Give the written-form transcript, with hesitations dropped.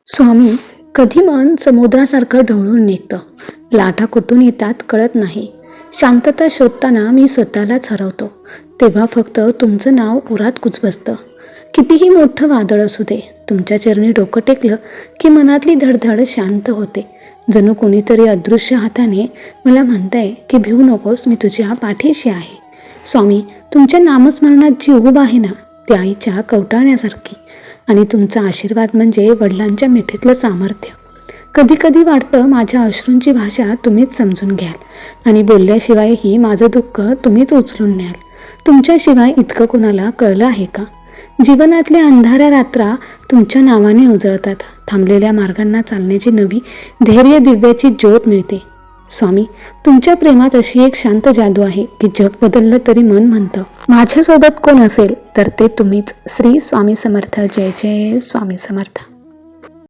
स्वामी, कधी मन समुद्रासारखं ढवळून निघतं. लाटा कुठून येतात कळत नाही. शांतता शोधताना मी स्वतःलाच हरवतो. तेव्हा फक्त तुमचं नाव उरात कुजबसतं. कितीही मोठं वादळ असू दे, तुमच्या चरणी डोकं टेकलं की मनातली धडधड शांत होते. जणू कोणीतरी अदृश्य हाताने मला म्हणताय की भिवू नकोस, मी तुझ्या पाठीशी आहे. स्वामी, तुमच्या नामस्मरणात जी ऊब आहे ना, ती आईच्या कवटाळण्यासारखी. आणि तुमचा आशीर्वाद म्हणजे वडिलांच्या मिठीतलं सामर्थ्य. कधी कधी वाटतं माझ्या अश्रूंची भाषा तुम्हीच समजून घ्याल आणि बोलल्याशिवायही माझं दुःख तुम्हीच उचलून न्याल. तुमच्याशिवाय इतकं कोणाला कळलं आहे का? जीवनातल्या अंधाऱ्या रात्रा तुमच्या नावाने उजळतात. थांबलेल्या मार्गांना चालण्याची नवी धैर्य दिव्याची ज्योत मिळते. स्वामी, तुमच्या प्रेमात अशी एक शांत जादू आहे की जग बदललं तरी मन म्हणतं माझ्यासोबत कोण असेल तर ते तुम्हीच. श्री स्वामी समर्थ. जय जय स्वामी समर्थ.